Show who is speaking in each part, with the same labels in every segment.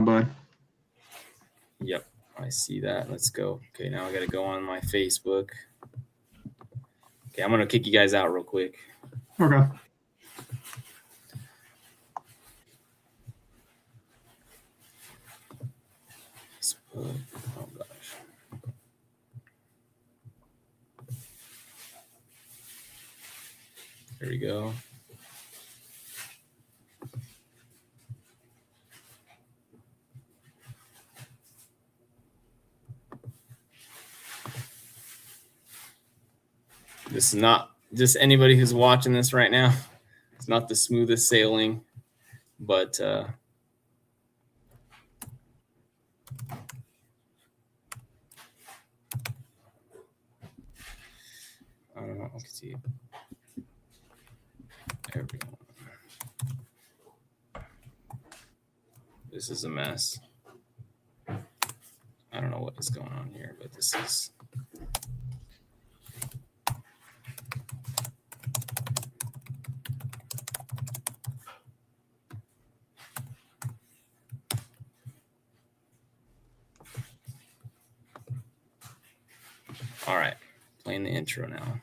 Speaker 1: bud.
Speaker 2: Yep, I see that. Let's go. Okay, now I got to go on my Facebook. Okay, I'm going to kick you guys out real quick.
Speaker 1: Okay.
Speaker 2: Facebook. Oh, gosh. There we go. This is not just anybody who's watching this right now. It's not the smoothest sailing, but I don't know. I can see everyone. This is a mess. I don't know what is going on here, but this is. All right, playing the intro now.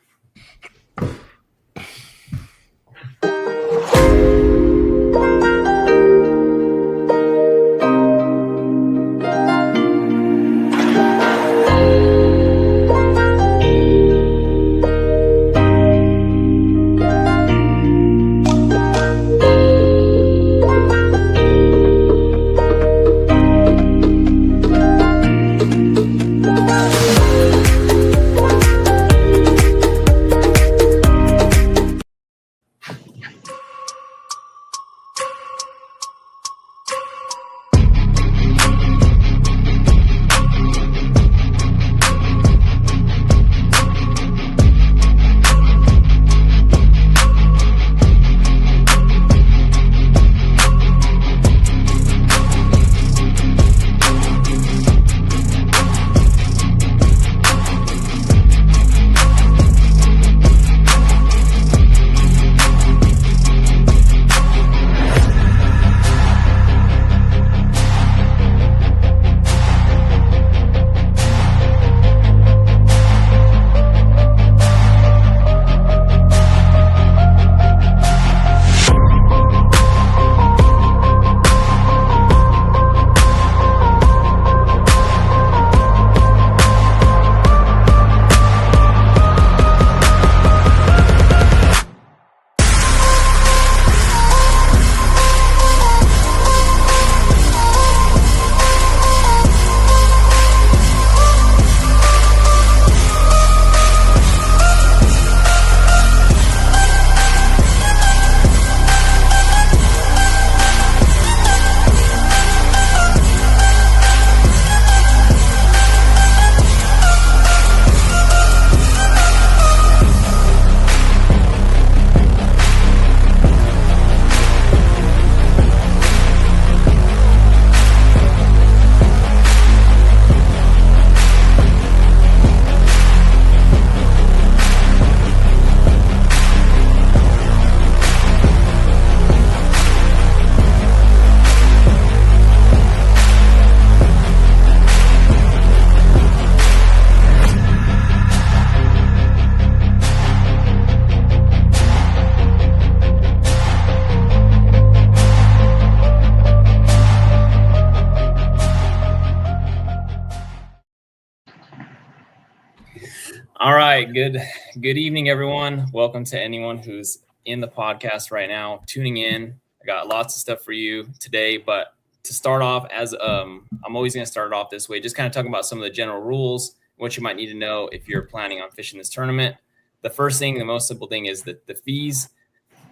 Speaker 2: All right, good evening, everyone. Welcome to anyone who's in the podcast right now, tuning in. I got lots of stuff for you today, but to start off, as I'm always going to start it off this way, just kind of talking about some of the general rules, what you might need to know if you're planning on fishing this tournament. The first thing, the most simple thing, is that the fees.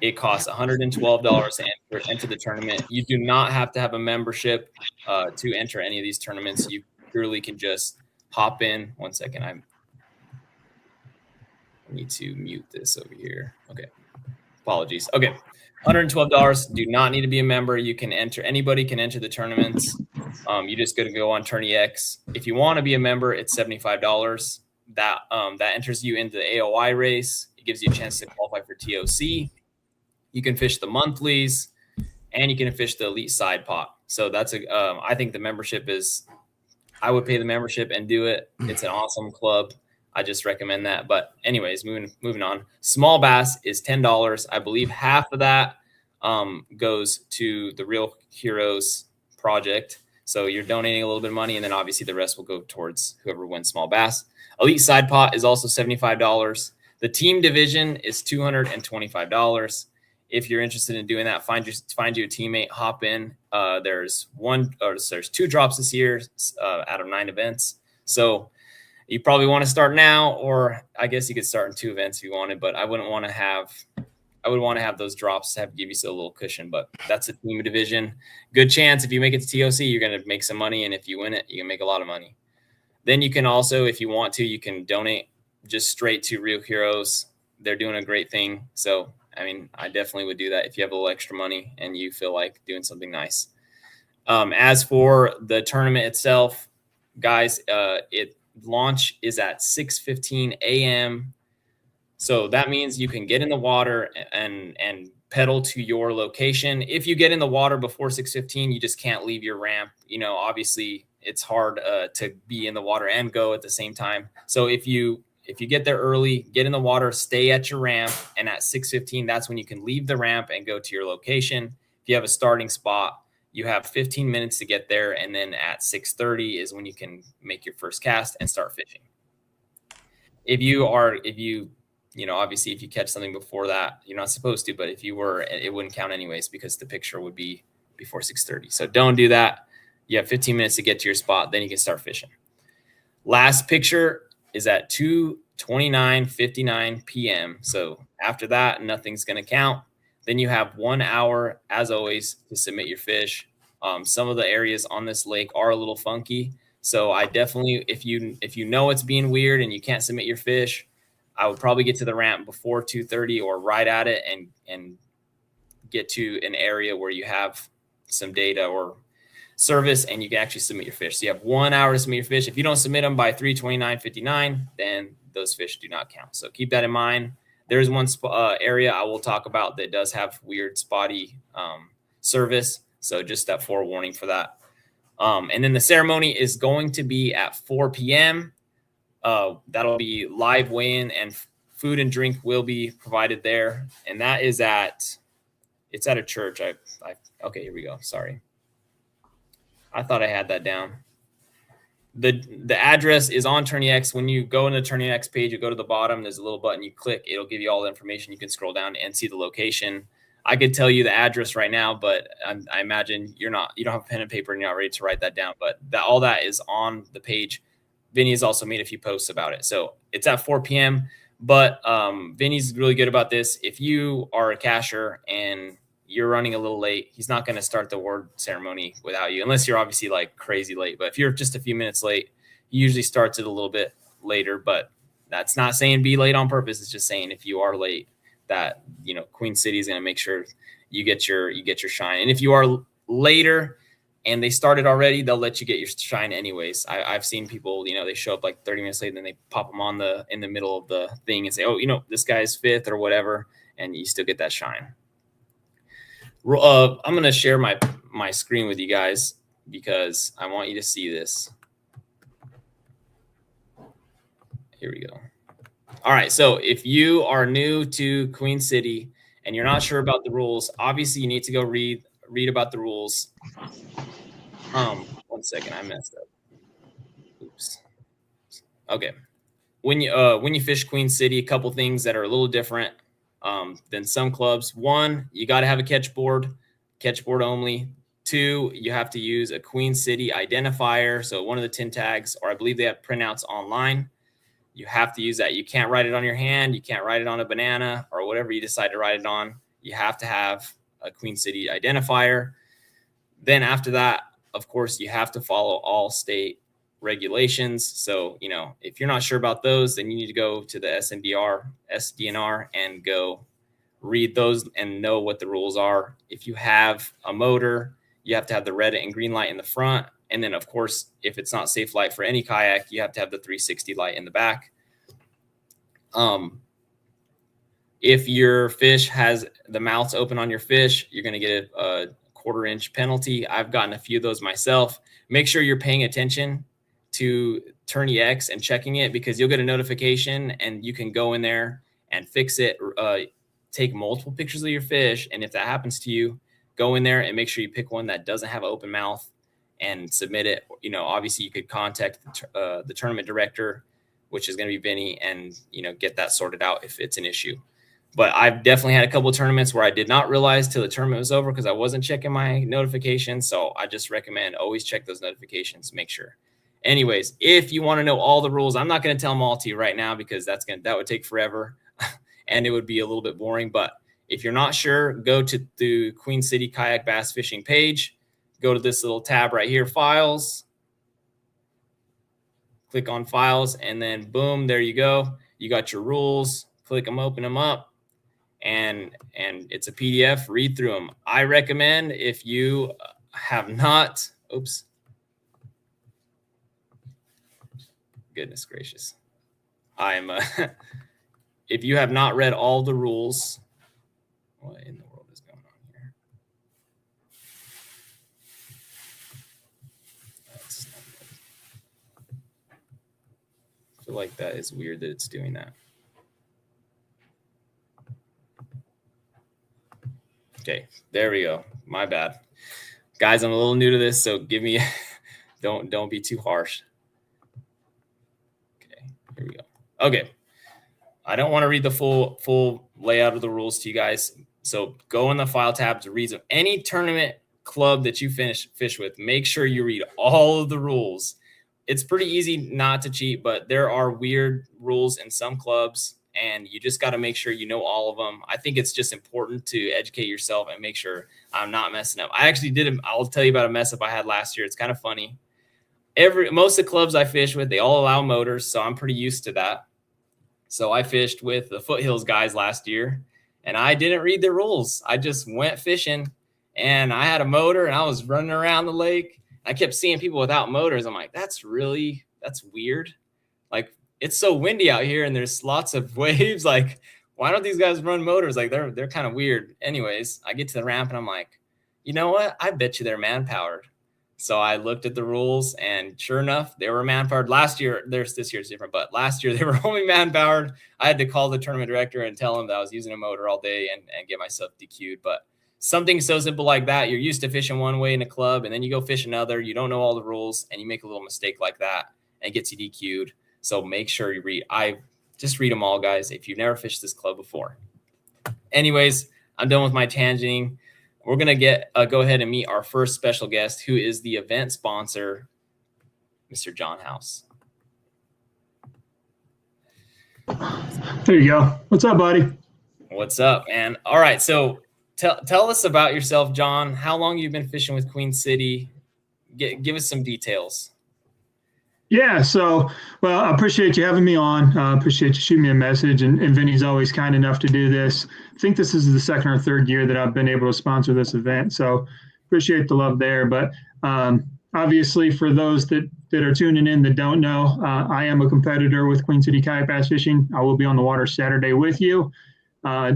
Speaker 2: It costs $112 to enter the tournament. You do not have to have a membership to enter any of these tournaments. You purely can just hop in. One second, I need to mute this over here. Okay, apologies. Okay, $112. Do not need to be a member. You can enter. Anybody can enter the tournaments. You just got to go on Tourney X. If you want to be a member, it's $75. That enters you into the AOI race. It gives you a chance to qualify for TOC. You can fish the monthlies, and you can fish the elite side pot. So that's I think the membership is, I would pay the membership and do it. It's an awesome club. I just recommend that. But anyways, moving on. Small bass is $10. I believe half of that goes to the Real Heroes project. So you're donating a little bit of money, and then obviously the rest will go towards whoever wins small bass. Elite side pot is also $75. The team division is $225. If you're interested in doing that, find you a teammate, hop in. There's 2 drops this year out of 9 events. So you probably want to start now, or I guess you could start in 2 events if you wanted, but I would want to have those drops to give you a little cushion. But that's a team division. Good chance if you make it to TOC, you're going to make some money, and if you win it, you can make a lot of money. Then you can also, if you want to, you can donate just straight to Real Heroes. They're doing a great thing. So, I mean, I definitely would do that if you have a little extra money and you feel like doing something nice. As for the tournament itself, guys, launch is at 6:15 a.m. So that means you can get in the water and pedal to your location. If you get in the water before 6:15, you just can't leave your ramp. Obviously it's hard to be in the water and go at the same time. So if you get there early, get in the water, stay at your ramp, and at 6:15, that's when you can leave the ramp and go to your location. If you have a starting spot, you have 15 minutes to get there, and then at 6:30 is when you can make your first cast and start fishing. Obviously if you catch something before that, you're not supposed to, but if you were, it wouldn't count anyways because the picture would be before 6:30. So don't do that. You have 15 minutes to get to your spot, then you can start fishing. Last picture is at 2:29:59 p.m. So after that, nothing's going to count. Then you have 1 hour, as always, to submit your fish. Some of the areas on this lake are a little funky. So I definitely, if you know it's being weird and you can't submit your fish, I would probably get to the ramp before 2:30 or right at it and get to an area where you have some data or service and you can actually submit your fish. So you have 1 hour to submit your fish. If you don't submit them by 3:29:59, then those fish do not count. So keep that in mind. There's one area I will talk about that does have weird spotty service. So just that forewarning for that. And then the ceremony is going to be at 4 p.m. That'll be live weigh-in, and food and drink will be provided there. And that is it's at a church. Okay, here we go. Sorry. I thought I had that down. The address is on Tourney X. When you go into the Tourney X page, you go to the bottom, there's a little button, you click, it'll give you all the information. You can scroll down and see the location. I could tell you the address right now, but I imagine you don't have a pen and paper and you're not ready to write that down, but all that is on the page. Vinny has also made a few posts about it. So it's at 4 p.m., but Vinny's really good about this. If you are a casher and you're running a little late, he's not going to start the award ceremony without you, unless you're obviously like crazy late. But if you're just a few minutes late, he usually starts it a little bit later. But that's not saying be late on purpose. It's just saying if you are late, that Queen City is going to make sure you get your shine. And if you are later and they started already, they'll let you get your shine anyways. I've seen people, they show up like 30 minutes late and then they pop them on in the middle of the thing and say, oh, this guy's 5th or whatever, and you still get that shine. I'm going to share my screen with you guys because I want you to see this. Here we go. All right. So if you are new to Queen City and you're not sure about the rules, obviously you need to go read about the rules. 1 second. I messed up. Oops. Okay. When you fish Queen City, a couple things that are a little different than some clubs. 1, you got to have a catch board only. 2, you have to use a Queen City identifier. So one of the 10 tags, or I believe they have printouts online. You have to use that. You can't write it on your hand. You can't write it on a banana or whatever you decide to write it on. You have to have a Queen City identifier. Then after that, of course, you have to follow all state regulations. So, if you're not sure about those, then you need to go to the SDNR and go read those and know what the rules are. If you have a motor, you have to have the red and green light in the front. And then, of course, if it's not safe light for any kayak, you have to have the 360 light in the back. If your fish has the mouths open on your fish, you're going to get 1/4 inch penalty. I've gotten a few of those myself. Make sure you're paying attention to Tourney X and checking it, because you'll get a notification and you can go in there and fix it. Take multiple pictures of your fish, and if that happens to you, go in there and make sure you pick one that doesn't have an open mouth and submit it. Obviously you could contact the tournament director, which is going to be Vinny, and get that sorted out if it's an issue. But I've definitely had a couple of tournaments where I did not realize till the tournament was over because I wasn't checking my notifications. So I just recommend always check those notifications, make sure. Anyways, if you want to know all the rules, I'm not going to tell them all to you right now because that would take forever and it would be a little bit boring. But if you're not sure, go to the Queen City Kayak Bass Fishing page, go to this little tab right here, Files, click on Files, and then boom, there you go. You got your rules, click them, open them up. And it's a PDF, read through them. I recommend, if you have not, goodness gracious. If you have not read all the rules, what in the world is going on here? I feel like that is weird that it's doing that. Okay, there we go. My bad. Guys, I'm a little new to this, so give me don't be too harsh. Okay, here we go. Okay. I don't want to read the full layout of the rules to you guys. So go in the file tab to read them. Any tournament club that you fish with, make sure you read all of the rules. It's pretty easy not to cheat, but there are weird rules in some clubs, and you just got to make sure you know all of them. I think it's just important to educate yourself and make sure I'm not messing up. I actually I'll tell you about a mess up I had last year. It's kind of funny. Most of the clubs I fish with, they all allow motors, so I'm pretty used to that. So I fished with the Foothills guys last year, and I didn't read the rules. I just went fishing, and I had a motor, and I was running around the lake. I kept seeing people without motors. I'm like, that's weird. Like, it's so windy out here and there's lots of waves. Like, why don't these guys run motors? Like, they're kind of weird. Anyways, I get to the ramp and I'm like, you know what? I bet you they're man-powered. So I looked at the rules, and sure enough, they were man-powered. This year is different, but last year they were only man-powered. I had to call the tournament director and tell him that I was using a motor all day and get myself DQ'd. But something so simple like that, you're used to fishing one way in a club, and then you go fish another. You don't know all the rules, and you make a little mistake like that, and it gets you DQ'd. So make sure you read. Just read them all, guys, if you've never fished this club before. Anyways, I'm done with my tangenting. We're going to go ahead and meet our first special guest, who is the event sponsor, Mr. John House.
Speaker 1: There you go. What's up, buddy?
Speaker 2: What's up, man? All right, so tell us about yourself, John. How long you've been fishing with Queen City? Give us some details.
Speaker 1: Yeah, so, well, I appreciate you having me on. I appreciate you shooting me a message, and Vinny's always kind enough to do this. I think this is the second or third year that I've been able to sponsor this event, so appreciate the love there. But obviously, for those that are tuning in that don't know, I am a competitor with Queen City Kayak Bass Fishing. I will be on the water Saturday with you,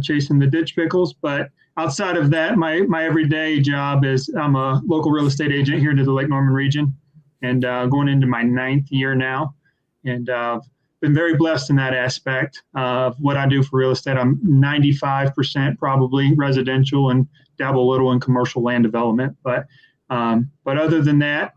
Speaker 1: chasing the ditch pickles. But outside of that, my everyday job is I'm a local real estate agent here to the Lake Norman region, and going into my 9th year now. And been very blessed in that aspect of what I do for real estate. I'm 95% probably residential and dabble a little in commercial land development. But other than that,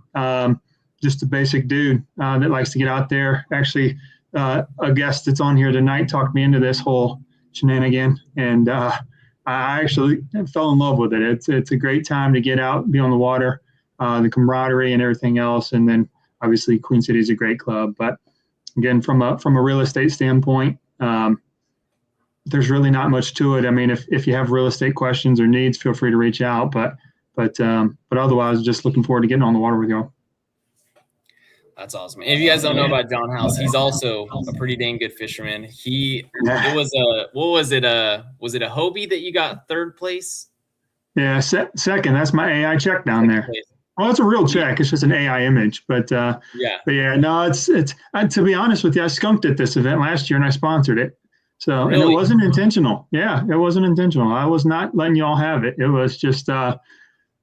Speaker 1: just a basic dude that likes to get out there. Actually, a guest that's on here tonight talked me into this whole shenanigan, and I actually fell in love with it. It's a great time to get out, be on the water. The camaraderie and everything else, and then obviously Queen City is a great club. But again, from a real estate standpoint, there's really not much to it. I mean, if you have real estate questions or needs, feel free to reach out. But otherwise, just looking forward to getting on the water with y'all.
Speaker 2: That's awesome. And if you guys don't know about John House, he's also a pretty dang good fisherman. Was it a Hobie that you got 3rd place?
Speaker 1: Yeah, second. That's my AI check down there. Oh, it's a real check. It's just an AI image, but no, it's to be honest with you, I skunked at this event last year and I sponsored it. So, really? And it wasn't intentional. Yeah, it wasn't intentional. I was not letting y'all have it. It was just the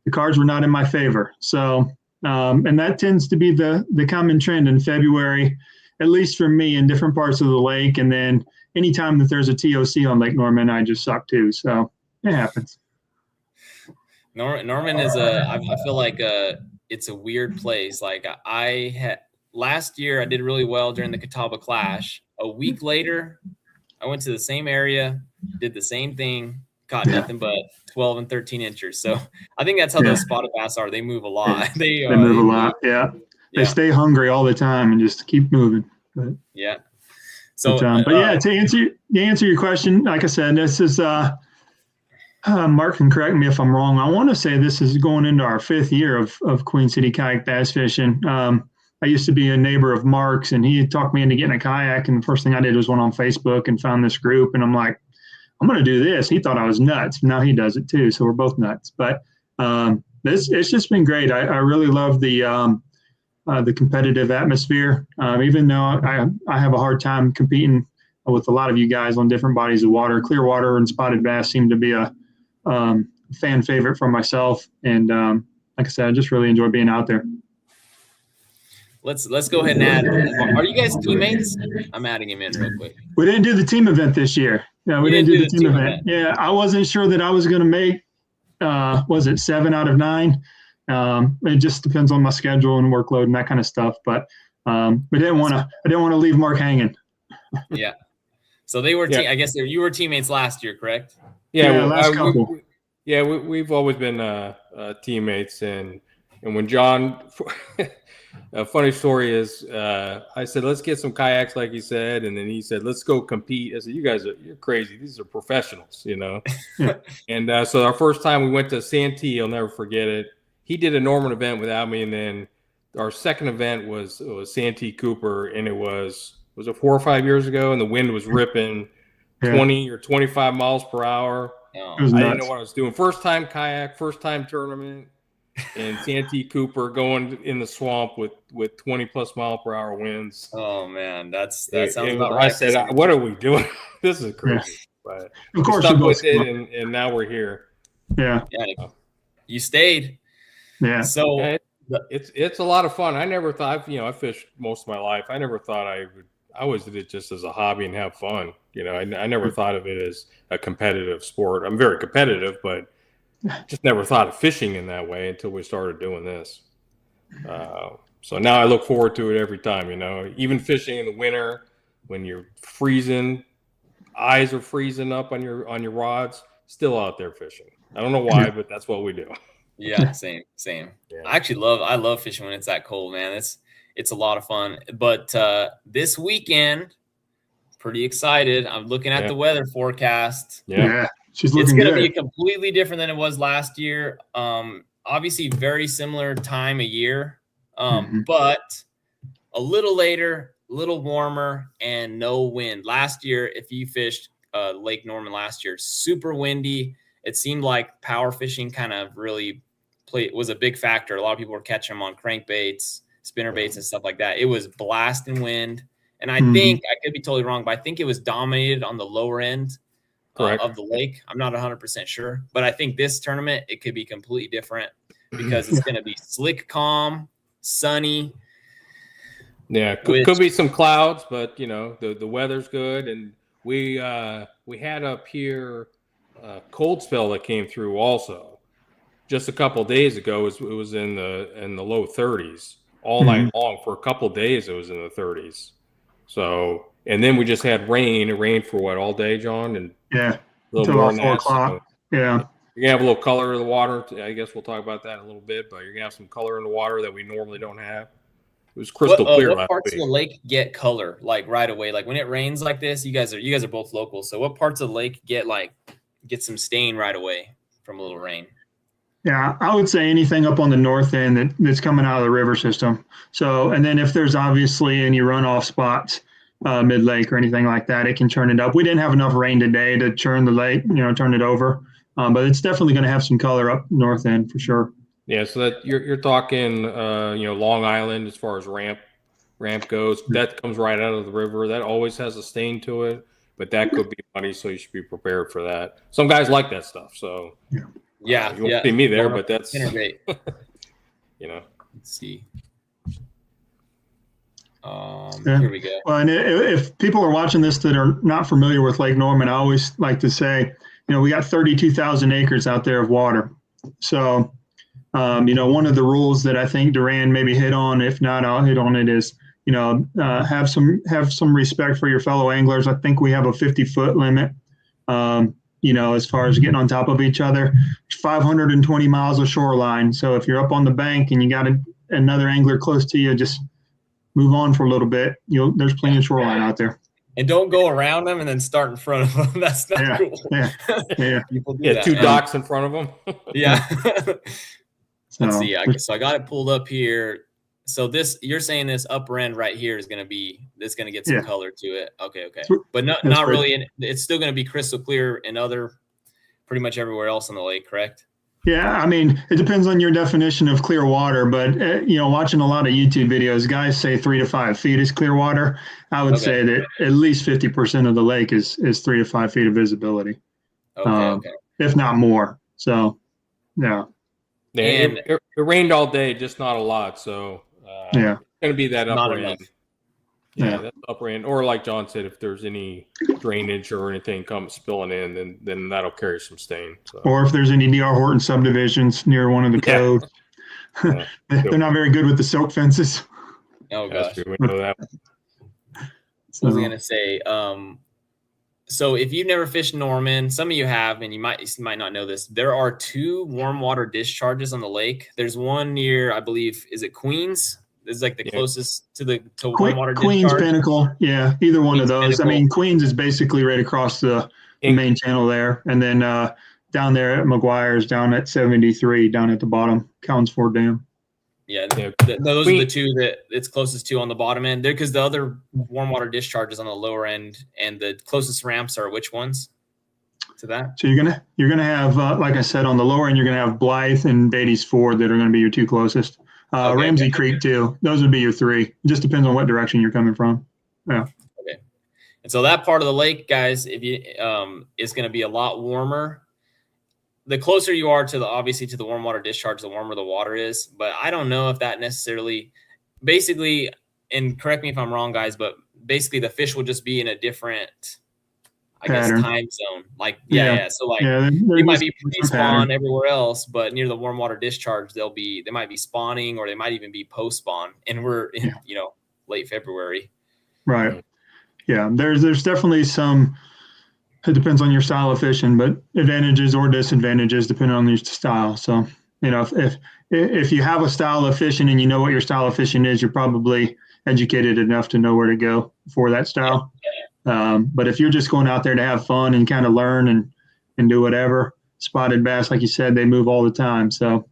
Speaker 1: the cards were not in my favor. So, and that tends to be the common trend in February, at least for me, in different parts of the lake. And then anytime that there's a TOC on Lake Norman, I just suck too. So it happens.
Speaker 2: Norman is I feel like it's a weird place. Like last year I did really well during the Catawba Clash. A week later, I went to the same area, did the same thing, caught nothing but 12 and 13 inches. So I think that's how those spotted bass are. They move a lot.
Speaker 1: They move a lot. Yeah. They stay hungry all the time and just keep moving. But,
Speaker 2: yeah. So,
Speaker 1: but yeah, to answer your question, like I said, this is Mark can correct me if I'm wrong. I want to say this is going into our 5th year of Queen City kayak bass fishing. I used to be a neighbor of Mark's, and he had talked me into getting a kayak. And the first thing I did was went on Facebook and found this group. And I'm like, I'm going to do this. He thought I was nuts. Now he does it too. So we're both nuts. But it's just been great. I really love the competitive atmosphere. Even though I have a hard time competing with a lot of you guys on different bodies of water, Clearwater and spotted bass seem to be a fan favorite for myself. And like I said, I just really enjoy being out there.
Speaker 2: Let's go ahead and add. Are you guys teammates? I'm adding him in real quick.
Speaker 1: We didn't do the team event this year. Yeah, we didn't do the team event. Yeah, I wasn't sure that I was going to make. Was it 7 out of 9? It just depends on my schedule and workload and that kind of stuff. But I didn't want to leave Mark hanging.
Speaker 2: Yeah. So they were. I guess you were teammates last year, correct?
Speaker 1: Yeah, last couple.
Speaker 3: We've always been teammates, and when John. A funny story is, I said, let's get some kayaks, like he said. And then he said, let's go compete. I said, you're crazy. These are professionals, you know? And so our first time we went to Santee, I'll never forget it. He did a Norman event without me. And then our second event was Santee Cooper. And it was it 4 or 5 years ago? And the wind was ripping 20 or 25 miles per hour.
Speaker 2: Oh,
Speaker 3: I didn't know what I was doing. First time kayak, first time tournament. And Santee Cooper going in the swamp with 20 plus mile per hour winds.
Speaker 2: Oh man, that sounds about right.
Speaker 3: I said, "What are we doing? This is crazy." But of course, we stuck with it, and now we're here.
Speaker 1: Yeah.
Speaker 2: You stayed.
Speaker 1: Yeah.
Speaker 2: So
Speaker 3: it's a lot of fun. I never thought, I fished most of my life. I never thought I would. I always did it just as a hobby and have fun. I never thought of it as a competitive sport. I'm very competitive, but just never thought of fishing in that way until we started doing this. So now I look forward to it every time, even fishing in the winter when you're freezing, eyes are freezing up on your rods, still out there fishing. I don't know why, but that's what we do.
Speaker 2: Yeah, same. Yeah. I love fishing when it's that cold, man. It's a lot of fun. But this weekend, pretty excited. I'm looking at the weather forecast.
Speaker 1: Yeah.
Speaker 2: It's going to be completely different than it was last year. Obviously, very similar time of year, but a little later, a little warmer, and no wind. Last year, if you fished Lake Norman last year, super windy. It seemed like power fishing kind of really was a big factor. A lot of people were catching them on crankbaits, spinner baits, and stuff like that. It was blasting wind. And I think, I could be totally wrong, but I think it was dominated on the lower end of the lake. I'm not 100% sure, but I think this tournament, it could be completely different because it's going to be slick, calm, sunny.
Speaker 3: Yeah, could be some clouds, but the weather's good. And we had up here a cold spell that came through also just a couple of days ago. It was in the low 30s all night long. For a couple of days it was in the 30s. So, and then we just had rain. It rained for what, all day, John? And
Speaker 1: a
Speaker 3: little more than
Speaker 1: 4 o'clock. So
Speaker 3: you're gonna have a little color in the water. I guess we'll talk about that in a little bit, but you're gonna have some color in the water that we normally don't have. It was crystal clear.
Speaker 2: What parts of the lake get color like right away? Like when it rains like this, you guys are both local. So what parts of the lake get some stain right away from a little rain?
Speaker 1: Yeah, I would say anything up on the north end that's coming out of the river system. So, and then if there's obviously any runoff spots, mid-lake or anything like that, it can churn it up. We didn't have enough rain today to churn the lake, turn it over. But it's definitely going to have some color up north end for sure.
Speaker 3: Yeah, so that you're talking, Long Island as far as ramp goes. That comes right out of the river. That always has a stain to it, but that could be muddy, so you should be prepared for that. Some guys like that stuff, so
Speaker 2: Yeah,
Speaker 3: you won't see me there, but that's
Speaker 2: spinnerbait.
Speaker 3: Let's
Speaker 2: see. Here we go.
Speaker 1: Well, and if people are watching this that are not familiar with Lake Norman, I always like to say, we got 32,000 acres out there of water. So, one of the rules that I think Duran maybe hit on, if not, I'll hit on it, is have some respect for your fellow anglers. I think we have a 50-foot limit. As far as getting on top of each other, 520 miles of shoreline. So if you're up on the bank and you got another angler close to you, just move on for a little bit. There's plenty of shoreline out there.
Speaker 2: And don't go around them and then start in front of them. That's not cool.
Speaker 3: Yeah. People do that. 2 docks in front of them.
Speaker 2: Yeah. Let's see. So I got it pulled up here. So you're saying this upper end right here is going to get some color to it. Okay. But not really. It's still going to be crystal clear in pretty much everywhere else on the lake, correct?
Speaker 1: Yeah. I mean, it depends on your definition of clear water, but watching a lot of YouTube videos, guys say 3 to 5 feet is clear water. I would say that at least 50% of the lake is 3 to 5 feet of visibility. Okay. If not more. So, yeah.
Speaker 3: And it rained all day, just not a lot. So, it's going to be that upper end. Yeah, that's upper end. Or like John said, if there's any drainage or anything comes spilling in, then that'll carry some stain. So.
Speaker 1: Or if there's any D.R. Horton subdivisions near one of the codes. They're not very good with the silk fences.
Speaker 2: Oh, gosh.
Speaker 3: We know that.
Speaker 2: So, I was going to say, so if you've never fished Norman, some of you have, and you might not know this, there are 2 warm water discharges on the lake. There's one near, I believe, is it Queens? It's like the closest to warm water
Speaker 1: Queens
Speaker 2: discharge.
Speaker 1: Pinnacle. Yeah, either one
Speaker 2: Queens
Speaker 1: of those.
Speaker 2: Pinnacle.
Speaker 1: I mean, Queens is basically right across the main channel there. And then down there at McGuire's, down at 73, down at the bottom, Collins Ford Dam.
Speaker 2: Yeah, those are the 2 that it's closest to on the bottom end. There, because the other warm water discharge is on the lower end, and the closest ramps are which ones to that?
Speaker 1: So you're gonna have, like I said, on the lower end, you're gonna have Blythe and Beatty's Ford that are gonna be your 2 closest. Ramsey Creek too. Those would be your 3. It just depends on what direction you're coming from. Yeah.
Speaker 2: Okay. And so that part of the lake, guys, if you is going to be a lot warmer. The closer you are obviously to the warm water discharge, the warmer the water is. But I don't know if that necessarily, basically, and correct me if I'm wrong, guys, but basically the fish will just be in a different, guess, time zone. Like, So like, they might be pre-spawn everywhere else, but near the warm water discharge, they might be spawning, or they might even be post-spawn, and we're in, late February.
Speaker 1: Right. Yeah. There's definitely some. It depends on your style of fishing, but advantages or disadvantages depending on your style. So, if you have a style of fishing and you know what your style of fishing is, you're probably educated enough to know where to go for that style. But if you're just going out there to have fun and kind of learn and do whatever, spotted bass, like you said, they move all the time. So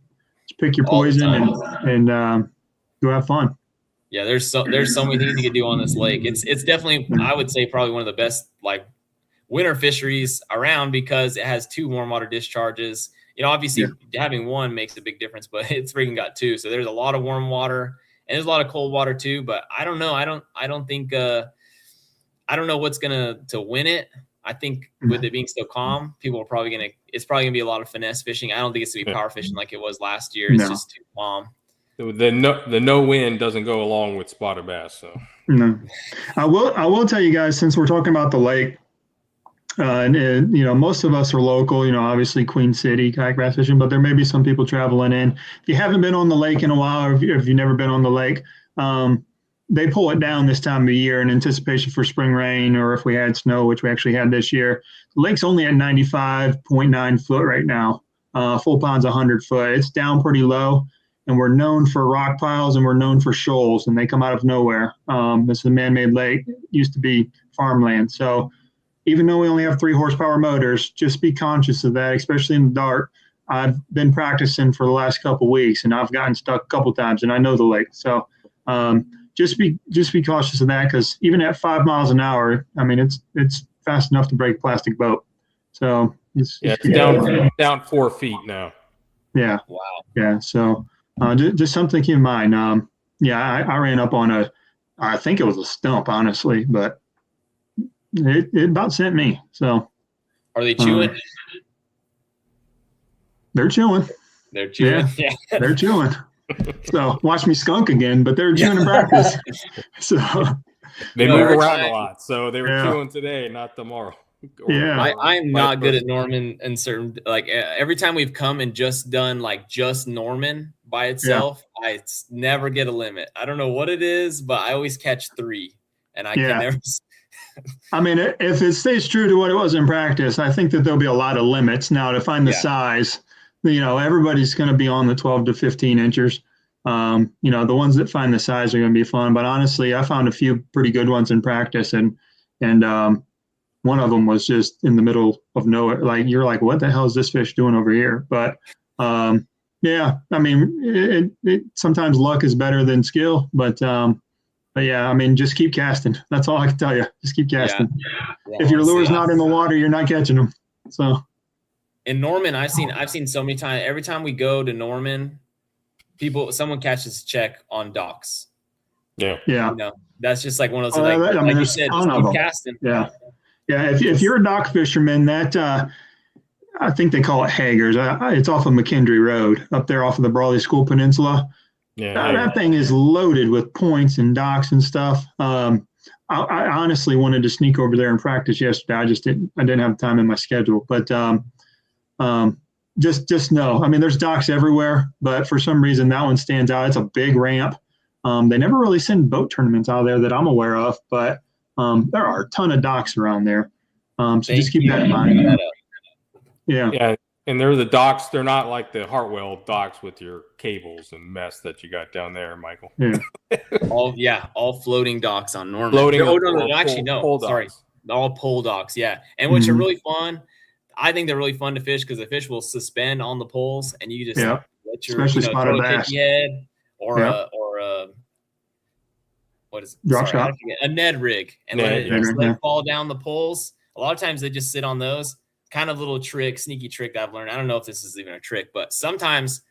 Speaker 1: just pick your poison and go have fun.
Speaker 2: Yeah, there's so many things you can do on this lake. It's definitely, I would say, probably one of the best winter fisheries around, because it has 2 warm water discharges. Obviously having one makes a big difference, but it's freaking got 2. So there's a lot of warm water and there's a lot of cold water too. But I don't know. I don't think I don't know what's gonna win it. I think with it being so calm, people are it's probably gonna be a lot of finesse fishing. I don't think it's gonna be power fishing like it was last year. It's just too calm.
Speaker 3: The no wind doesn't go along with spotted bass. So
Speaker 1: no, I will tell you guys, since we're talking about the lake, and most of us are local. Obviously Queen City kayak bass fishing, but there may be some people traveling in. If you haven't been on the lake in a while, or if you've never been on the lake, they pull it down this time of year in anticipation for spring rain, or if we had snow, which we actually had this year. The lake's only at 95.9 foot right now. Full pond's 100 foot. It's down pretty low, and we're known for rock piles and we're known for shoals, and they come out of nowhere. This is a man-made lake. It used to be farmland. So even though we only have 3 horsepower motors, just be conscious of that, especially in the dark. I've been practicing for the last couple of weeks, and I've gotten stuck a couple times, and I know the lake. So just be cautious of that, because even at 5 miles an hour, I mean, it's fast enough to break a plastic boat. So it's
Speaker 3: down 4 feet now.
Speaker 1: Yeah.
Speaker 2: Wow.
Speaker 1: Yeah. So just something to keep in mind. I ran up on I think it was a stump, honestly, but it about sent me. So
Speaker 2: are they chewing?
Speaker 1: They're chewing.
Speaker 2: They're chewing. Yeah.
Speaker 1: They're chewing. So watch me skunk again, but they're chewing in practice. So
Speaker 3: they move around a lot. So they were
Speaker 1: Yeah.
Speaker 3: chewing today, not tomorrow.
Speaker 1: Yeah.
Speaker 2: I'm not good at Norman in certain, like every time we've come and just done like just Norman by itself, I never get a limit. I don't know what it is, but I always catch 3 and I can never.
Speaker 1: I mean, if it stays true to what it was in practice, I think that there'll be a lot of limits. Now to find the size, everybody's going to be on the 12 to 15 inches. The ones that find the size are going to be fun, but honestly, I found a few pretty good ones in practice and one of them was just in the middle of nowhere. Like you're like, what the hell is this fish doing over here? But I mean, it sometimes luck is better than skill, but yeah, I mean, just keep casting. That's all I can tell you. Just keep casting. Yeah, if your lure's not in the water, you're not catching them. So
Speaker 2: in Norman, I've seen so many times. Every time we go to Norman, someone catches a check on docks.
Speaker 3: Yeah.
Speaker 2: That's just like one of those. Like you said, just keep casting.
Speaker 1: Yeah. Yeah, if you're a dock fisherman, that I think they call it Hager's. It's off of McKendree Road up there off of the Brawley School Peninsula. Yeah, that thing is loaded with points and docks and stuff. I honestly wanted to sneak over there and practice yesterday. I didn't have time in my schedule. But just know, I mean, there's docks everywhere, but for some reason that one stands out. It's a big ramp. They never really send boat tournaments out there that I'm aware of, but there are a ton of docks around there. So just keep that in mind. Yeah.
Speaker 3: And they're the docks. They're not like the Hartwell docks with your cables and mess that you got down there, Michael.
Speaker 1: Yeah.
Speaker 2: all floating docks on Norman.
Speaker 3: Floating.
Speaker 2: Sorry, all pole docks. Yeah, and which are really fun. I think they're really fun to fish because the fish will suspend on the poles, and you just let your
Speaker 1: spotted bass
Speaker 2: head or a what is it?
Speaker 1: Drop shot?
Speaker 2: A Ned rig, and let it fall down the poles. A lot of times they just sit on those. Kind of little sneaky trick that I've learned. I don't know if this is even a trick, but sometimes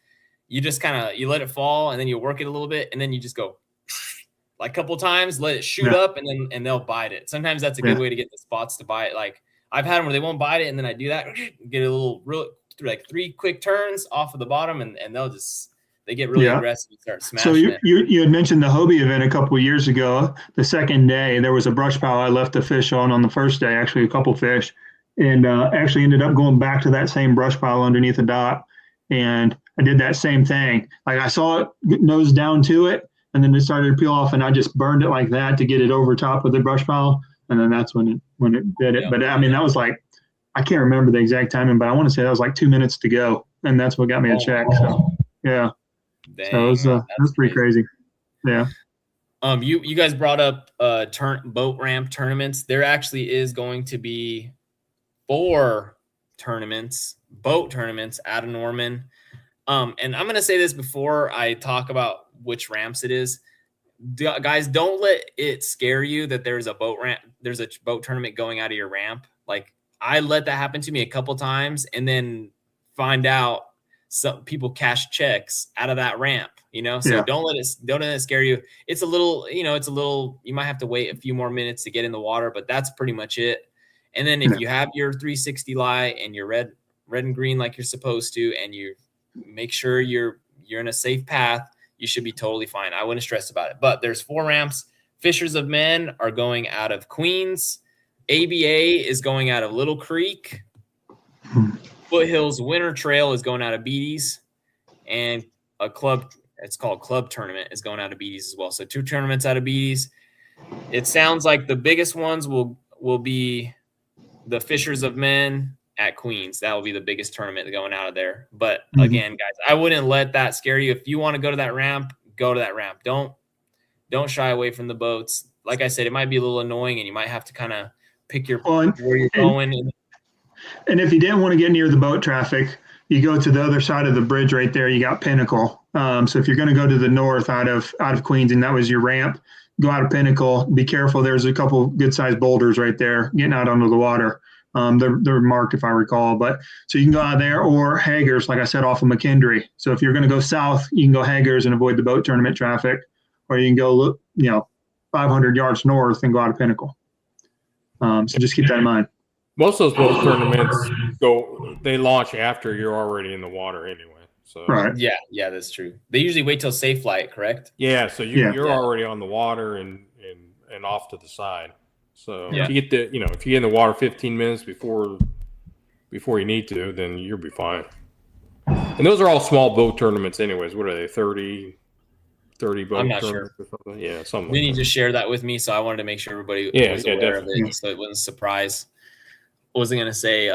Speaker 2: you just you let it fall and then you work it a little bit and then you just go like a couple times, let it shoot up and they'll bite it. Sometimes that's a good way to get the spots to bite. Like I've had them where they won't bite it and then I do that, get a little like 3 quick turns off of the bottom and they get really aggressive and start smashing.
Speaker 1: So you had mentioned the Hobie event a couple of years ago. The second day there was a brush pile I left a fish on the first day, actually a couple fish. And actually ended up going back to that same brush pile underneath the dock. And I did that same thing. Like I saw it nose down to it, and then it started to peel off, and I just burned it like that to get it over top of the brush pile. And then that's when it did it. But I mean, that was like, I can't remember the exact timing, but I want to say that was like 2 minutes to go. And that's what got me a check. So, yeah.
Speaker 2: Dang,
Speaker 1: so it was pretty crazy. Yeah.
Speaker 2: You guys brought up boat ramp tournaments. There actually is going to be 4 boat tournaments out of Norman. And I'm going to say this before I talk about which ramps it is. Guys, don't let it scare you that there's a boat tournament going out of your ramp. Like I let that happen to me a couple times and then find out some people cash checks out of that ramp, so don't let it scare you. It's a little, you might have to wait a few more minutes to get in the water, but that's pretty much it. And then if you have your 360 light and you're red and green like you're supposed to, and you make sure you're in a safe path, you should be totally fine. I wouldn't stress about it. But there's 4 ramps. Fishers of Men are going out of Queens. ABA is going out of Little Creek. Foothills Winter Trail is going out of Beatties. And a club, it's called Club Tournament, is going out of Beatties as well. So 2 tournaments out of Beatties. It sounds like the biggest ones will be the Fishers of Men at Queens. That will be the biggest tournament going out of there. But again, guys, I wouldn't let that scare you. If you want to go to that ramp, go to that ramp. Don't shy away from the boats. Like I said, it might be a little annoying and you might have to kind of pick where you're going.
Speaker 1: And if you didn't want to get near the boat traffic, you go to the other side of the bridge right there. You got Pinnacle. So if you're going to go to the north out of Queens and that was your ramp, go out of Pinnacle. Be careful. There's a couple good-sized boulders right there getting out under the water. They're marked if I recall. But so you can go out there or Hager's, like I said, off of McKendree. So if you're going to go south, you can go Hager's and avoid the boat tournament traffic, or you can go 500 yards north and go out of Pinnacle. So just keep that in mind.
Speaker 3: Most of those boat tournaments go. They launch after you're already in the water anyway. So
Speaker 1: Right.
Speaker 2: Yeah, that's true. They usually wait till safe flight, correct?
Speaker 3: yeah, so
Speaker 1: Yeah.
Speaker 3: you're already on the water and off to the side. So
Speaker 2: Yeah.
Speaker 3: if you get if you get in the water 15 minutes before you need to, then you'll be fine. And those are all small boat tournaments anyways. What are they? 30 boat
Speaker 2: I'm not
Speaker 3: tournaments or something? Yeah, something
Speaker 2: Vinny
Speaker 3: like that.
Speaker 2: just shared that with me, so I wanted to make sure everybody was aware
Speaker 3: definitely.
Speaker 2: of it, so it wasn't a surprise. What was I going to say?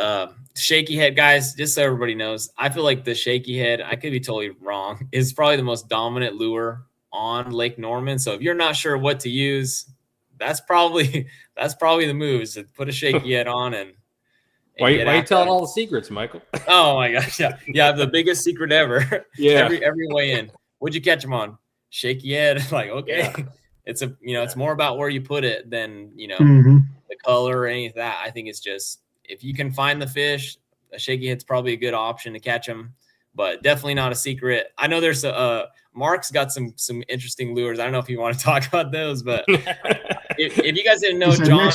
Speaker 2: Shaky head, guys, just so everybody knows, I feel like the shaky head, I could be totally wrong, is probably the most dominant lure on Lake Norman. So if you're not sure what to use, that's probably the move, is to put a shaky head on and
Speaker 3: why are you telling all the secrets, Michael?
Speaker 2: Oh my gosh, yeah, the biggest secret ever.
Speaker 3: Yeah,
Speaker 2: every way in. What'd you catch them on? Shaky head. Like, okay,
Speaker 3: yeah.
Speaker 2: it's it's more about where you put it than
Speaker 1: Mm-hmm.
Speaker 2: the color or any of that. I think it's just, if you can find the fish, a shaky head's probably a good option to catch them, but definitely not a secret. I know there's Mark's got some interesting lures. I don't know if you want to talk about those, but if you guys didn't know, John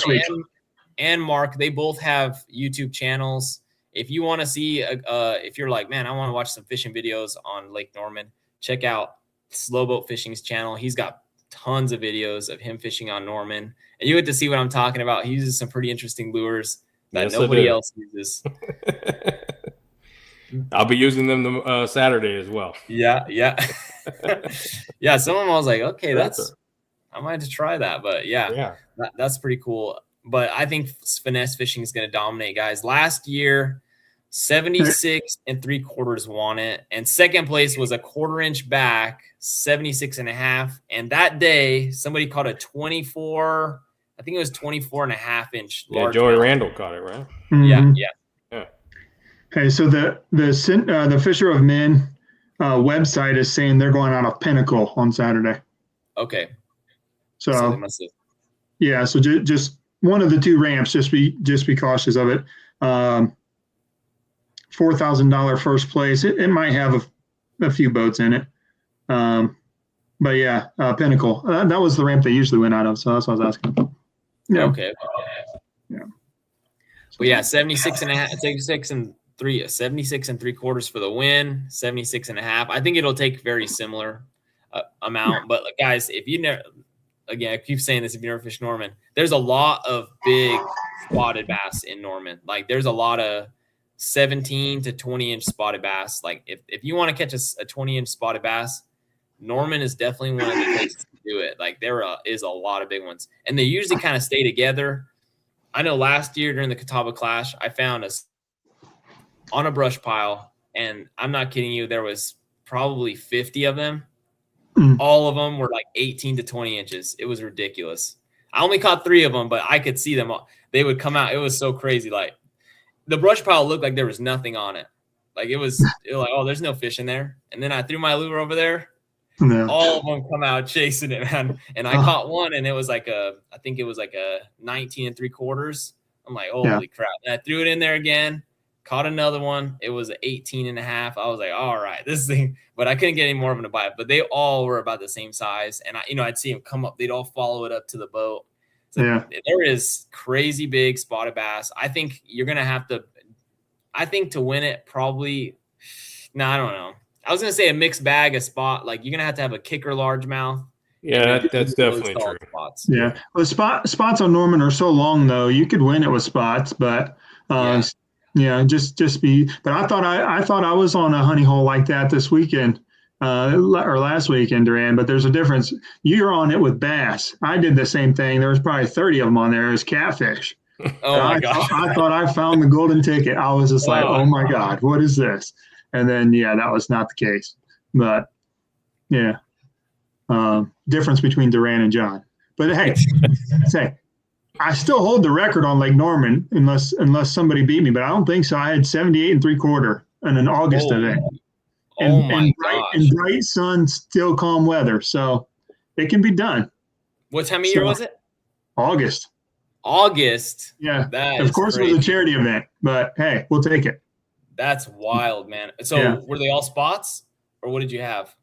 Speaker 2: and Mark, they both have YouTube channels. If you want to see, if you're like, man, I want to watch some fishing videos on Lake Norman, check out Slow Boat Fishing's channel. He's got tons of videos of him fishing on Norman, and you get to see what I'm talking about. He uses some pretty interesting lures that nobody else uses.
Speaker 3: I'll be using them Saturday as well.
Speaker 2: Yeah. Yeah, some of them I was like, okay, I might have to try that, but yeah. That's pretty cool. But I think finesse fishing is going to dominate, guys. Last year, 76 3/4 won it, and second place was a 1/4 inch back, 76 1/2. And that day, somebody caught a 24, I think it was 24 1/2 inch.
Speaker 3: Yeah, Joey Randall caught it, right?
Speaker 1: Mm-hmm.
Speaker 2: Yeah.
Speaker 1: Okay, so the Fisher of Men website is saying they're going out of Pinnacle on Saturday.
Speaker 2: Okay.
Speaker 1: So
Speaker 2: they must have.
Speaker 1: Yeah, so just one of the two ramps. Just be cautious of it. $4,000 first place. It might have a few boats in it. But yeah, Pinnacle. That was the ramp they usually went out of. So that's what I was asking. Yeah.
Speaker 2: Okay.
Speaker 1: Yeah.
Speaker 2: But yeah, 76 and 3/4 for the win, 76 1/2. I think it'll take very similar amount. But guys, if you never, again, I keep saying this, if you never fish Norman, there's a lot of big spotted bass in Norman. Like, there's a lot of 17 to 20 inch spotted bass. Like, if you want to catch a 20 inch spotted bass, Norman is definitely one of the places to do it. Like, there is a lot of big ones, and they usually kind of stay together. I know last year during the Catawba Clash, I found on a brush pile, and I'm not kidding you, there was probably 50 of them. All of them were like 18 to 20 inches. It was ridiculous. I only caught 3 of them, but I could see them. They would come out. It was so crazy. Like, the brush pile looked like there was nothing on it. Like, it was like, oh, there's no fish in there. And then I threw my lure over there. No. All of them come out chasing it, man. And I caught one, and it was like I think it was like a 19 3/4. I'm like, holy crap. And I threw it in there again. Caught another one. It was 18 1/2. I was like, all right, this thing, but I couldn't get any more of them to bite. But they all were about the same size. And I'd see them come up. They'd all follow it up to the boat. So there is crazy big spotted bass. I think you're going to have to, to win it, probably, I don't know. I was going to say a mixed bag of spot. Like, you're going to have a kicker largemouth.
Speaker 3: Yeah, that's definitely true.
Speaker 1: Spots. Yeah. Well, spots on Norman are so long, though. You could win it with spots, but just be. But I thought I was on a honey hole like that this weekend, or last weekend, Duran. But there's a difference. You're on it with bass. I did the same thing. There was probably 30 of them on there as catfish.
Speaker 2: Oh my gosh!
Speaker 1: I thought I found the golden ticket. I was just like, oh my God, what is this? And then that was not the case. But difference between Duran and John. But hey, I still hold the record on Lake Norman unless somebody beat me, but I don't think so. I had 78 3/4 in an August event. And bright sun, still calm weather. So it can be done.
Speaker 2: What time of year was it?
Speaker 1: August. Yeah. Of course, crazy. It was a charity event, but hey, we'll take it.
Speaker 2: That's wild, man. So were they all spots, or what did you have?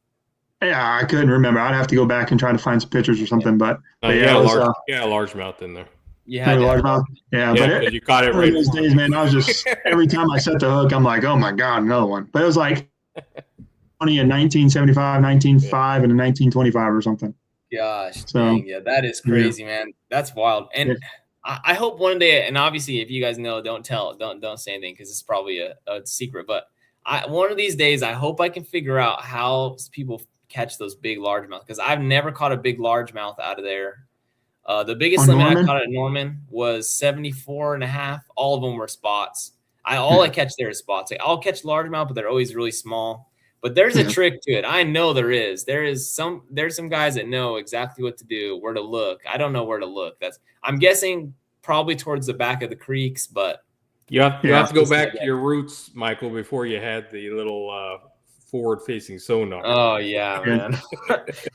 Speaker 1: Yeah, I couldn't remember. I'd have to go back and try to find some pictures or something. But
Speaker 3: a largemouth in there.
Speaker 2: You had to.
Speaker 1: largemouth. Yeah, but
Speaker 3: because you caught it
Speaker 1: one
Speaker 3: right
Speaker 1: of those
Speaker 3: before.
Speaker 1: days, man, I was just every time I set the hook, I'm like, oh my god, another one. But it was like 20 in 1975, 1905, and a 1925 or something.
Speaker 2: Gosh,
Speaker 1: So,
Speaker 2: dang, yeah, that is crazy, man. That's wild. And
Speaker 1: Yeah.
Speaker 2: I hope one day, and obviously, if you guys know, don't say anything because it's probably a secret. But one of these days, I hope I can figure out how people catch those big largemouth because I've never caught a big largemouth out of there. The biggest
Speaker 1: On
Speaker 2: limit
Speaker 1: Norman?
Speaker 2: I caught at Norman was 74.5. All of them were spots. All I catch there is spots. Like, I'll catch largemouth, but they're always really small. But there's a trick to it. I know there's some guys that know exactly what to do, where to look. I don't know where to look. I'm guessing probably towards the back of the creeks, but
Speaker 3: You have to go back to your roots, Michael, before you had the little forward-facing sonar.
Speaker 2: Oh yeah, man.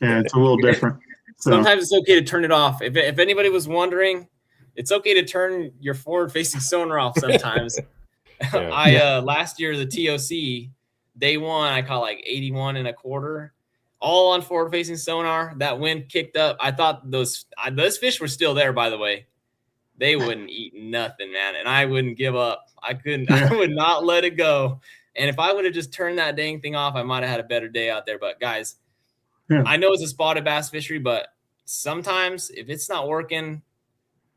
Speaker 1: Yeah, it's a little different. So.
Speaker 2: Sometimes it's okay to turn it off. If anybody was wondering, it's okay to turn your forward-facing sonar off sometimes. Last year the TOC day one, I caught like 81.25, all on forward-facing sonar. That wind kicked up. I thought those fish were still there. By the way, they wouldn't eat nothing, man, and I wouldn't give up. I couldn't. I would not let it go. And if I would have just turned that dang thing off, I might have had a better day out there. But guys, I know it's a spotted bass fishery, but sometimes if it's not working,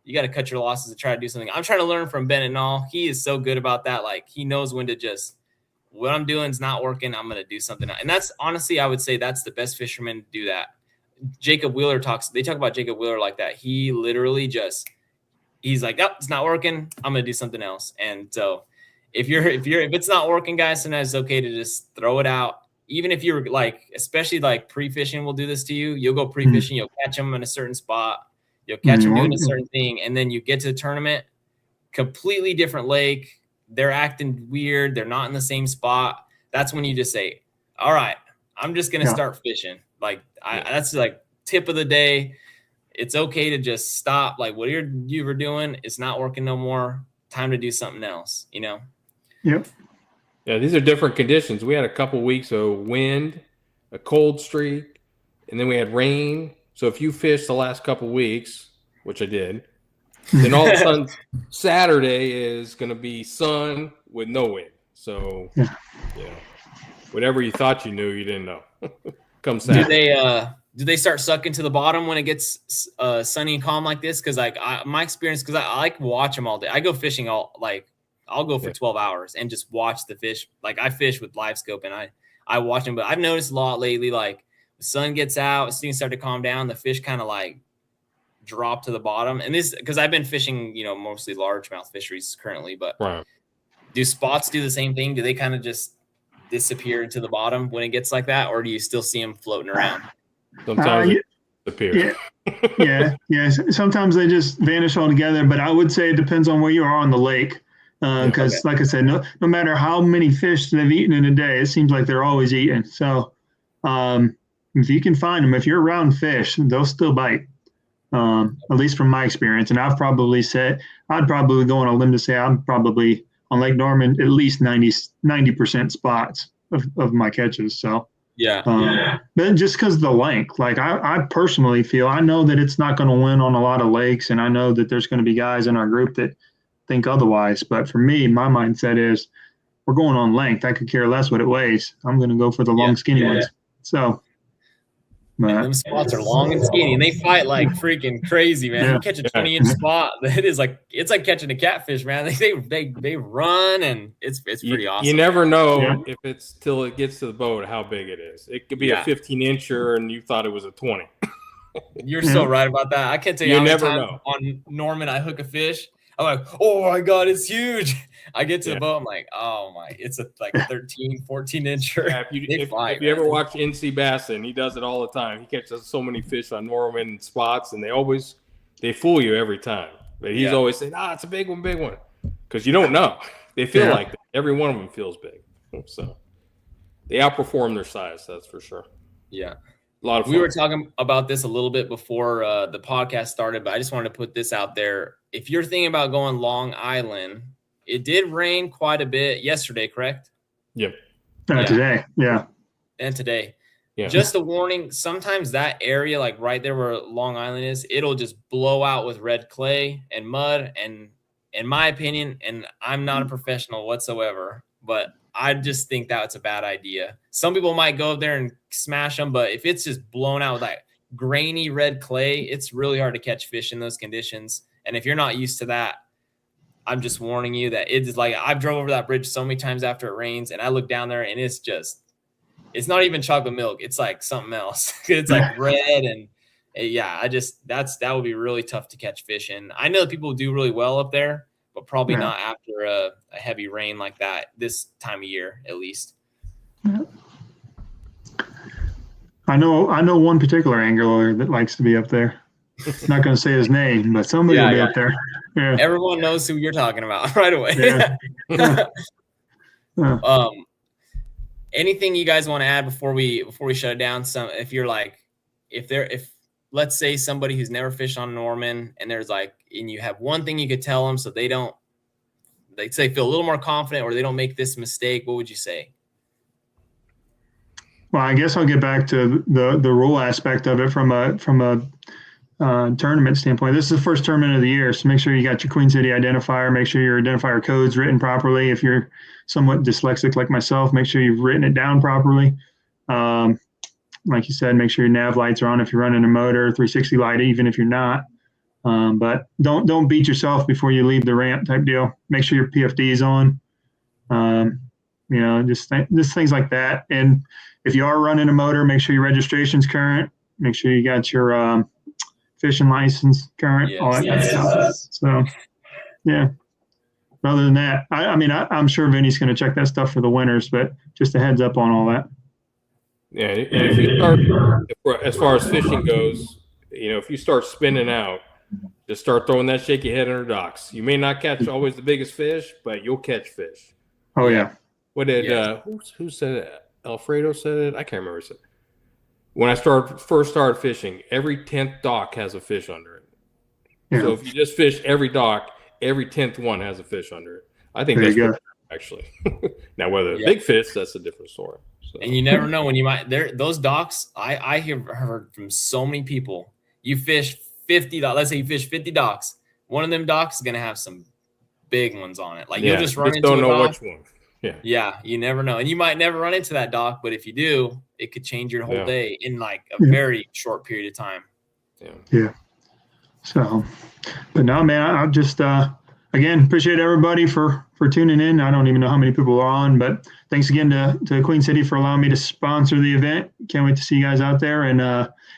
Speaker 2: you got to cut your losses and try to do something. I'm trying to learn from Bennett Nall. He is so good about that. Like, he knows when to just, what I'm doing is not working, I'm going to do something else. And that's honestly, I would say that's the best fisherman to do that. Jacob Wheeler they talk about Jacob Wheeler like that. He literally he's like, oh, it's not working, I'm going to do something else. And so if it's not working, guys, sometimes it's okay to just throw it out. Even if you're like, especially like pre-fishing will do this to you. You'll go pre-fishing, you'll catch them in a certain spot, you'll catch them doing a certain thing, and then you get to the tournament, completely different lake, they're acting weird, they're not in the same spot. That's when you just say, all right, I'm just going to start fishing. Like, that's like tip of the day. It's okay to just stop. Like, what you were doing, it's not working no more. Time to do something else, you know?
Speaker 1: Yep.
Speaker 3: Yeah, these are different conditions. We had a couple weeks of wind, a cold streak, and then we had rain. So if you fished the last couple weeks, which I did, then all of a sudden Saturday is going to be sun with no wind. So, whatever you thought you knew, you didn't know. Come Saturday.
Speaker 2: Do they start sucking to the bottom when it gets sunny and calm like this? Because like my experience, because I like watch them all day. I go fishing I'll go for 12 hours and just watch the fish. Like, I fish with live scope and I watch them, but I've noticed a lot lately, like the sun gets out, as things start to calm down, the fish kind of like drop to the bottom. And this, because I've been fishing, mostly largemouth fisheries currently, but do spots do the same thing? Do they kind of just disappear to the bottom when it gets like that? Or do you still see them floating around?
Speaker 3: Sometimes they disappear.
Speaker 1: Yeah. Sometimes they just vanish altogether, but I would say it depends on where you are on the lake. Because like I said, no matter how many fish they've eaten in a day, it seems like they're always eating. So if you can find them, if you're around fish, they'll still bite, at least from my experience. And I'd probably go on a limb to say I'm probably on Lake Norman at least 90% spots of my catches. So but just because of the length, like I personally feel, I know that it's not going to win on a lot of lakes, and I know that there's going to be guys in our group that think otherwise, but for me, my mindset is we're going on length. I could care less what it weighs. I'm going to go for the long, skinny ones. So,
Speaker 2: them spots are long and skinny, and they fight like freaking crazy, man. You catch a 20-inch spot, it's like catching a catfish, man. They run, and it's pretty awesome.
Speaker 3: You never know if it's till it gets to the boat how big it is. It could be a 15-incher, and you thought it was a 20.
Speaker 2: You're so right about that. I can't tell you how many times on Norman I hook a fish. I'm like, oh my God, it's huge. I get to the boat, I'm like, oh my, it's like a 13, 14-incher.
Speaker 3: Yeah, if you ever watch NC Bassin, he does it all the time. He catches so many fish on Norman spots, and they fool you every time. But he's always saying, it's a big one. Because you don't know. They feel like that. Every one of them feels big. So they outperform their size, that's for sure.
Speaker 2: Yeah.
Speaker 3: A lot of fun.
Speaker 2: We were talking about this a little bit before the podcast started, but I just wanted to put this out there. If you're thinking about going Long Island, it did rain quite a bit yesterday, correct?
Speaker 3: Yep.
Speaker 1: Today, yeah.
Speaker 2: And today. Just a warning, sometimes that area, like right there where Long Island is, it'll just blow out with red clay and mud. And in my opinion, and I'm not a professional whatsoever, but I just think that's a bad idea. Some people might go up there and smash them, but if it's just blown out with like grainy red clay, it's really hard to catch fish in those conditions. And if you're not used to that, I'm just warning you that it's like I've drove over that bridge so many times after it rains, and I look down there and it's not even chocolate milk. It's like something else. It's like red and that would be really tough to catch fish in. I know people do really well up there, but probably not after a heavy rain like that this time of year, at least.
Speaker 1: Yeah. I know one particular angler that likes to be up there. Not going to say his name, but somebody will be up there. Yeah.
Speaker 2: Everyone knows who you're talking about right away.
Speaker 1: Yeah.
Speaker 2: Anything you guys want to add before we shut it down? If let's say somebody who's never fished on Norman and and you have one thing you could tell them so they feel a little more confident or they don't make this mistake, what would you say?
Speaker 1: Well, I guess I'll get back to the rule aspect of it from a tournament standpoint. This is the first tournament of the year, so make sure you got your Queen City identifier. Make sure your identifier code's written properly. If you're somewhat dyslexic like myself, make sure you've written it down properly. Like you said, make sure your nav lights are on if you're running a motor, 360 light, even if you're not. But don't beat yourself before you leave the ramp type deal. Make sure your PFD is on. Just things like that. And if you are running a motor, make sure your registration's current. Make sure you got your fishing license current, all that kind of stuff. So, yeah. Other than that, I'm sure Vinny's going to check that stuff for the winners, but just a heads up on all that.
Speaker 3: Yeah, and if you start, as far as fishing goes, if you start spinning out, just start throwing that shaky head under docks. You may not catch always the biggest fish, but you'll catch fish.
Speaker 1: Oh yeah.
Speaker 3: What did who said it? Alfredo said it. I can't remember who said it. When I first started fishing, every 10th dock has a fish under it. Yeah. So if you just fish every dock, every 10th one has a fish under it. I think that's good, actually. Now, whether big fish, that's a different story. So.
Speaker 2: And you never know when you might those docks. I have heard from so many people. You fish 50 docks. Let's say you fish 50 docks. One of them docks is gonna have some big ones on it. Like you'll just run into
Speaker 3: don't
Speaker 2: a
Speaker 3: know
Speaker 2: dock.
Speaker 3: which one.
Speaker 2: Yeah, you never know, and you might never run into that dock. But if you do, it could change your whole day in like a very short period of time.
Speaker 1: Yeah. So, but no, man, I just again appreciate everybody for tuning in. I don't even know how many people are on, but thanks again to Queen City for allowing me to sponsor the event. Can't wait to see you guys out there.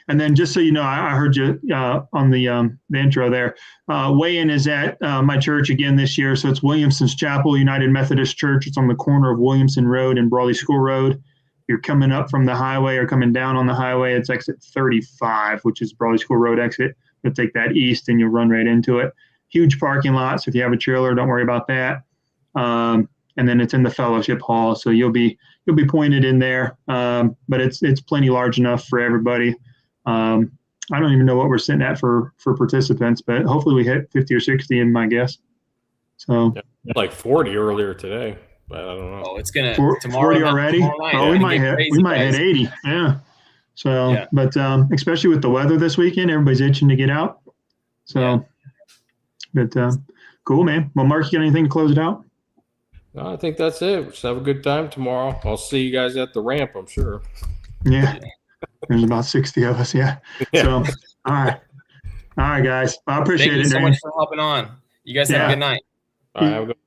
Speaker 1: And then just so you know, I heard you on the intro there. Weigh-in is at my church again this year. So it's Williamson's Chapel United Methodist Church. It's on the corner of Williamson Road and Brawley School Road. If you're coming up from the highway or coming down on the highway, it's exit 35, which is Brawley School Road exit. You'll take that east and you'll run right into it. Huge parking lot. So if you have a trailer, don't worry about that. And then it's in the fellowship hall, so you'll be pointed in there. But it's plenty large enough for everybody. I don't even know what we're sitting at for participants, but hopefully we hit 50 or 60 in my guess. So
Speaker 3: like 40 earlier today, but I don't know.
Speaker 2: Oh, it's gonna
Speaker 1: 40 already. We might hit 80. Yeah. So, but especially with the weather this weekend, everybody's itching to get out. So, but cool, man. Well, Mark, you got anything to close it out?
Speaker 3: No, I think that's it. Just have a good time tomorrow. I'll see you guys at the ramp, I'm sure.
Speaker 1: Yeah. There's about 60 of us. Yeah. So, all right, guys. I appreciate it.
Speaker 2: Thank you so much for hopping on. You guys have a good night.
Speaker 3: All right. Have a good